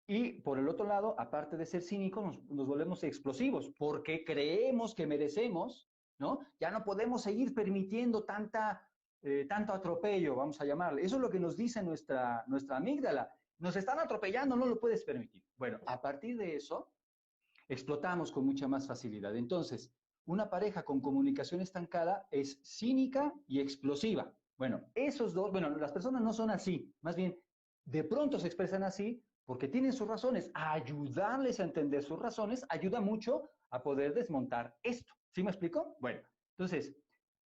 Y por el otro lado, aparte de ser cínicos, nos volvemos explosivos porque creemos que merecemos, ¿no? Ya no podemos seguir permitiendo tanto atropello, vamos a llamarle. Eso es lo que nos dice nuestra amígdala. Nos están atropellando, no lo puedes permitir. Bueno, a partir de eso, explotamos con mucha más facilidad. Entonces, una pareja con comunicación estancada es cínica y explosiva. Bueno, esos dos, bueno, las personas no son así, más bien, de pronto se expresan así porque tienen sus razones. Ayudarles a entender sus razones ayuda mucho a poder desmontar esto. ¿Sí me explico? Bueno, entonces,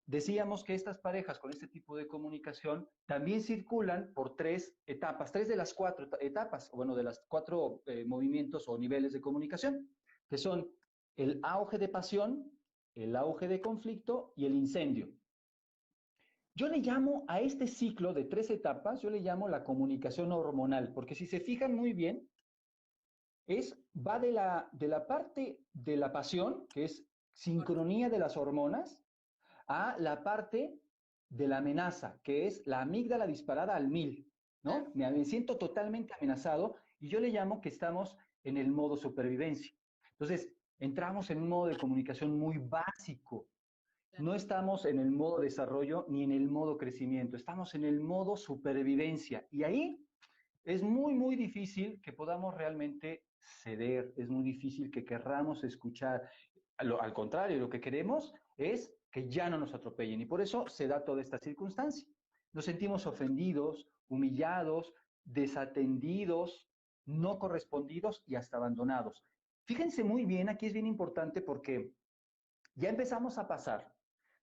decíamos que estas parejas con este tipo de comunicación también circulan por tres de las 4 etapas, bueno, de las 4 movimientos o niveles de comunicación, que son el auge de pasión, el auge de conflicto y el incendio. Yo le llamo a este ciclo de 3 etapas, yo le llamo la comunicación hormonal, porque si se fijan muy bien, va de la parte de la pasión, que es sincronía de las hormonas, a la parte de la amenaza, que es la amígdala disparada al 1000, Claro, ¿no? Me siento totalmente amenazado y yo le llamo que estamos en el modo supervivencia. Entonces, entramos en un modo de comunicación muy básico. claro. No estamos en el modo desarrollo ni en el modo crecimiento, estamos en el modo supervivencia. Y ahí es muy, muy difícil que podamos realmente ceder, es muy difícil que querramos escuchar. Al contrario, lo que queremos es que ya no nos atropellen y por eso se da toda esta circunstancia. Nos sentimos ofendidos, humillados, desatendidos, no correspondidos y hasta abandonados. Fíjense muy bien, aquí es bien importante porque ya empezamos a pasar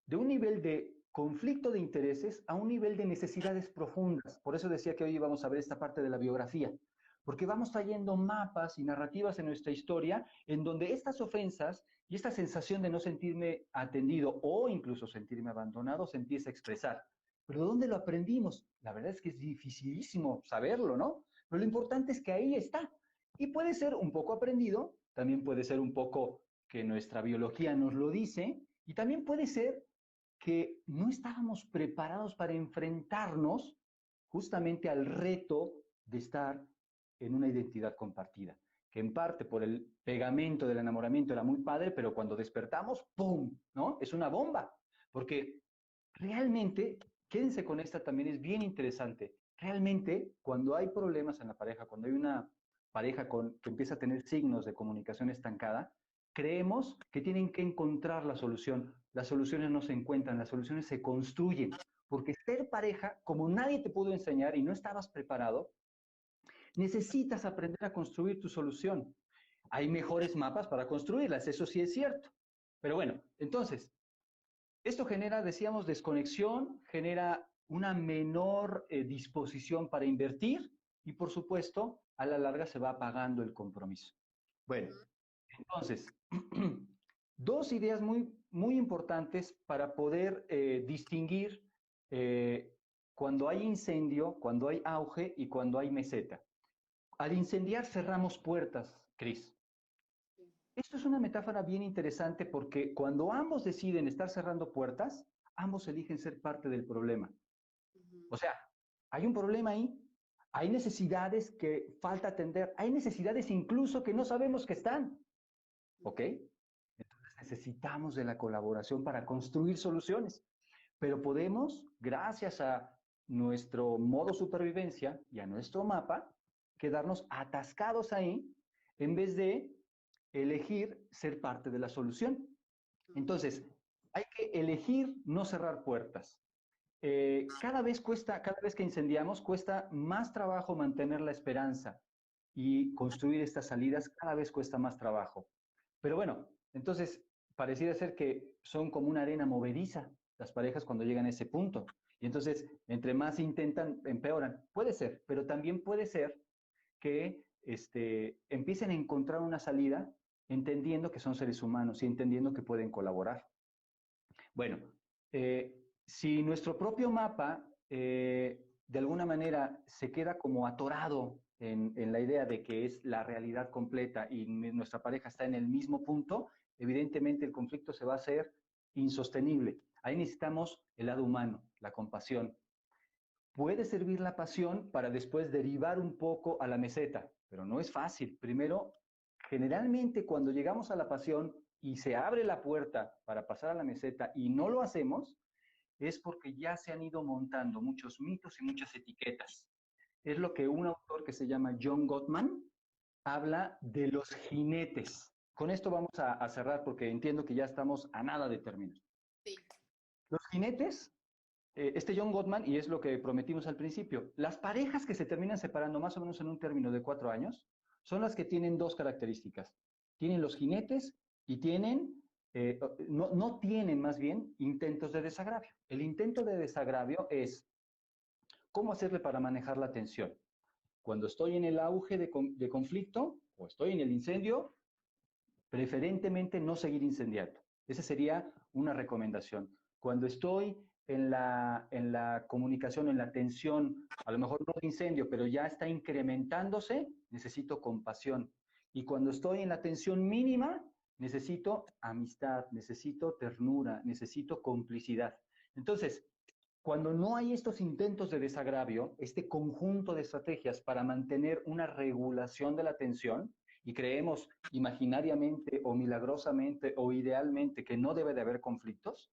de un nivel de conflicto de intereses a un nivel de necesidades profundas. Por eso decía que hoy íbamos a ver esta parte de la biografía, porque vamos trayendo mapas y narrativas en nuestra historia en donde estas ofensas y esta sensación de no sentirme atendido o incluso sentirme abandonado se empieza a expresar. Pero ¿dónde lo aprendimos? La verdad es que es dificilísimo saberlo, ¿no? Pero lo importante es que ahí está. Y puede ser un poco aprendido, también puede ser un poco que nuestra biología nos lo dice, y también puede ser que no estábamos preparados para enfrentarnos justamente al reto de estar en una identidad compartida, que en parte por el pegamento del enamoramiento era muy padre, pero cuando despertamos, ¡pum!, ¿no? Es una bomba, porque realmente, quédense con esta también, es bien interesante, realmente cuando hay problemas en la pareja, cuando hay una pareja que empieza a tener signos de comunicación estancada, creemos que tienen que encontrar la solución. Las soluciones no se encuentran, las soluciones se construyen. Porque ser pareja, como nadie te pudo enseñar y no estabas preparado, necesitas aprender a construir tu solución. Hay mejores mapas para construirlas, eso sí es cierto. Pero bueno, entonces, esto genera, decíamos, desconexión, genera una menor disposición para invertir y, por supuesto, a la larga se va apagando el compromiso. Bueno, entonces, dos ideas muy, muy importantes para poder distinguir eh, cuando hay incendio, cuando hay auge y cuando hay meseta. Al incendiar cerramos puertas, Cris. Esto es una metáfora bien interesante porque cuando ambos deciden estar cerrando puertas, ambos eligen ser parte del problema. Ujú. O sea, hay un problema ahí, hay necesidades que falta atender, hay necesidades incluso que no sabemos que están, ¿ok? Entonces necesitamos de la colaboración para construir soluciones, pero podemos, gracias a nuestro modo supervivencia y a nuestro mapa, quedarnos atascados ahí en vez de elegir ser parte de la solución. Entonces, hay que elegir no cerrar puertas. Cada vez que incendiamos, cuesta más trabajo mantener la esperanza y construir estas salidas cada vez cuesta más trabajo. Pero bueno, entonces pareciera ser que son como una arena movediza las parejas cuando llegan a ese punto. Y entonces, entre más intentan, empeoran. Puede ser, pero también puede ser que empiecen a encontrar una salida entendiendo que son seres humanos y entendiendo que pueden colaborar. Bueno, si nuestro propio mapa de alguna manera se queda como atorado en la idea de que es la realidad completa y nuestra pareja está en el mismo punto, evidentemente el conflicto se va a hacer insostenible. Ahí necesitamos el lado humano, la compasión. Puede servir la pasión para después derivar un poco a la meseta, pero no es fácil. Primero, generalmente cuando llegamos a la pasión y se abre la puerta para pasar a la meseta y no lo hacemos, es porque ya se han ido montando muchos mitos y muchas etiquetas. Es lo que un autor que se llama John Gottman habla de los jinetes. Con esto vamos a cerrar porque entiendo que ya estamos a nada de términos. Sí. Los jinetes, John Gottman, y es lo que prometimos al principio, las parejas que se terminan separando más o menos en un término de 4 años son las que tienen dos características. Tienen los jinetes y tienen, no tienen más bien intentos de desagravio. El intento de desagravio es cómo hacerle para manejar la tensión. Cuando estoy en el auge de conflicto o estoy en el incendio, preferentemente no seguir incendiando. Esa sería una recomendación. Cuando estoy en la comunicación, en la tensión, a lo mejor no de incendio, pero ya está incrementándose, necesito compasión. Y cuando estoy en la tensión mínima, necesito amistad, necesito ternura, necesito complicidad. Entonces, cuando no hay estos intentos de desagravio, este conjunto de estrategias para mantener una regulación de la tensión, y creemos imaginariamente o milagrosamente o idealmente que no debe de haber conflictos,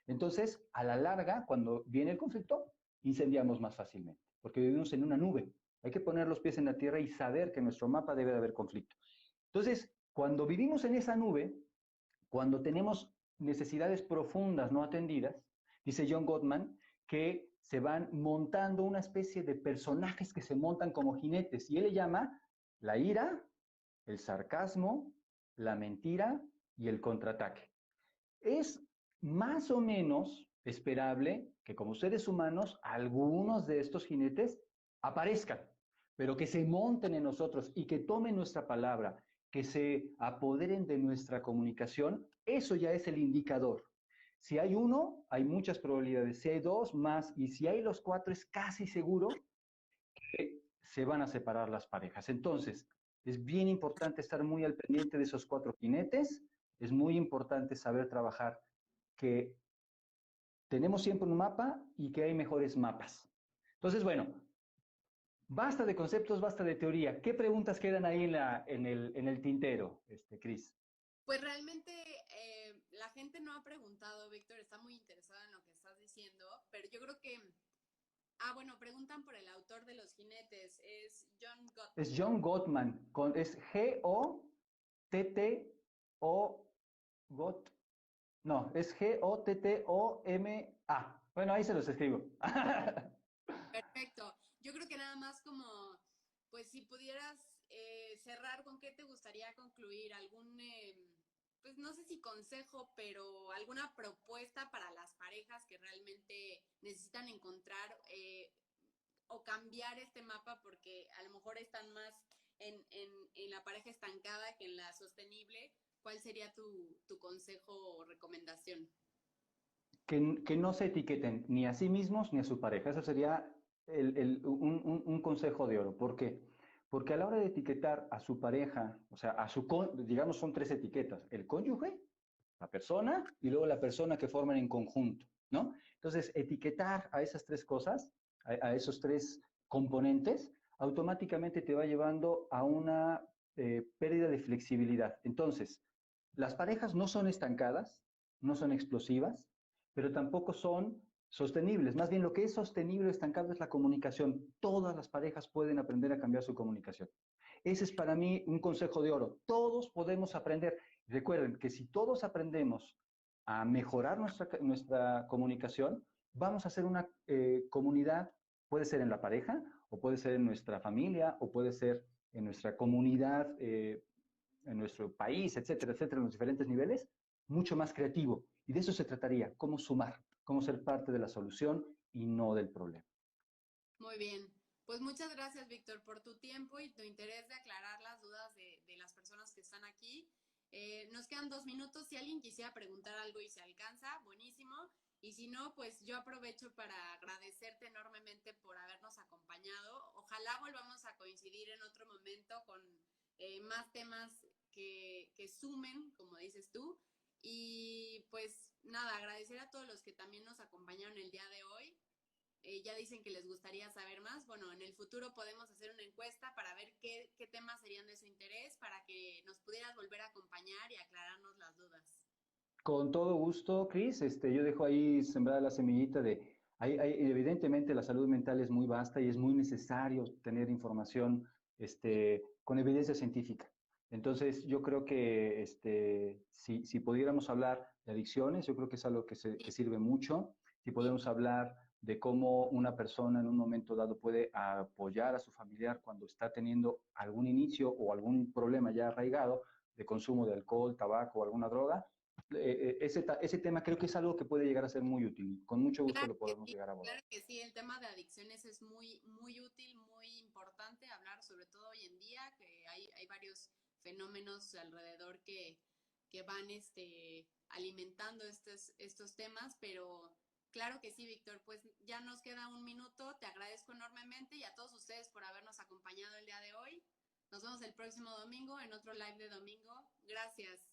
entonces, a la larga, cuando viene el conflicto, incendiamos más fácilmente, porque vivimos en una nube. Hay que poner los pies en la tierra y saber que en nuestro mapa debe de haber conflicto. Entonces, cuando vivimos en esa nube, cuando tenemos necesidades profundas no atendidas, dice John Gottman, que se van montando una especie de personajes que se montan como jinetes, y él le llama la ira, el sarcasmo, la mentira y el contraataque. Es más o menos esperable que como seres humanos algunos de estos jinetes aparezcan, pero que se monten en nosotros y que tomen nuestra palabra, que se apoderen de nuestra comunicación, eso ya es el indicador. Si hay uno, hay muchas probabilidades. Si hay dos, más. Y si hay los cuatro, es casi seguro que se van a separar las parejas. Entonces, es bien importante estar muy al pendiente de esos cuatro jinetes. Es muy importante saber trabajar que tenemos siempre un mapa y que hay mejores mapas. Entonces, bueno, basta de conceptos, basta de teoría. ¿Qué preguntas quedan ahí en el tintero, Cris? Pues realmente la gente no ha preguntado, Víctor, está muy interesada en lo que estás diciendo, pero yo creo que, bueno, preguntan por el autor de Los Jinetes, es John Es Gottman, ¿no? John Gottman, es G-O-T-T-O, Got, no, es Gottoma. Bueno, ahí se los escribo. Perfecto. Yo creo que nada más como, pues si pudieras cerrar, ¿con qué te gustaría concluir? Pues no sé si consejo, pero alguna propuesta para las parejas que realmente necesitan encontrar o cambiar este mapa porque a lo mejor están más en la pareja estancada que en la sostenible. ¿Cuál sería tu consejo o recomendación? Que no se etiqueten ni a sí mismos ni a su pareja. Ese sería un consejo de oro. ¿Por qué? Porque a la hora de etiquetar a su pareja, o sea, digamos, son tres etiquetas: el cónyuge, la persona y luego la persona que forman en conjunto, ¿no? Entonces, etiquetar a esas tres cosas, a esos tres componentes, automáticamente te va llevando a una pérdida de flexibilidad. Entonces, las parejas no son estancadas, no son explosivas, pero tampoco son sostenibles. Más bien, lo que es sostenible o estancado es la comunicación. Todas las parejas pueden aprender a cambiar su comunicación. Ese es para mí un consejo de oro. Todos podemos aprender. Recuerden que si todos aprendemos a mejorar nuestra comunicación, vamos a ser una comunidad, puede ser en la pareja, o puede ser en nuestra familia, o puede ser en nuestra comunidad, en nuestro país, etcétera, etcétera, en los diferentes niveles, mucho más creativo. Y de eso se trataría: cómo sumar, cómo ser parte de la solución y no del problema. Muy bien. Pues muchas gracias, Víctor, por tu tiempo y tu interés de aclarar las dudas de las personas que están aquí. Nos quedan 2 minutos. Si alguien quisiera preguntar algo y se alcanza, buenísimo. Y si no, pues yo aprovecho para agradecerte enormemente por habernos acompañado. Ojalá volvamos a coincidir en otro momento con más temas que sumen, como dices tú. Y pues nada, agradecer a todos los que también nos acompañaron el día de hoy. Ya dicen que les gustaría saber más. Bueno, en el futuro podemos hacer una encuesta para ver qué temas serían de su interés, para que nos pudieras volver a acompañar y aclararnos las dudas. Con todo gusto, Cris. Yo dejo ahí sembrada la semillita evidentemente la salud mental es muy vasta y es muy necesario tener información con evidencia científica. Entonces, yo creo que si pudiéramos hablar de adicciones, yo creo que es algo que Sí, sirve mucho. Si sí, podemos hablar de cómo una persona en un momento dado puede apoyar a su familiar cuando está teniendo algún inicio o algún problema ya arraigado de consumo de alcohol, tabaco o alguna droga, ese tema creo que es algo que puede llegar a ser muy útil. Con mucho gusto claro lo que podemos sí, llegar a abordar. claro que sí. El tema de adicciones es muy, muy útil, muy importante hablar, sobre todo hoy en día, que hay varios fenómenos alrededor que van alimentando estos temas, pero claro que sí, Víctor, pues ya nos queda 1 minuto, te agradezco enormemente y a todos ustedes por habernos acompañado el día de hoy. Nos vemos el próximo domingo en otro live de domingo. Gracias.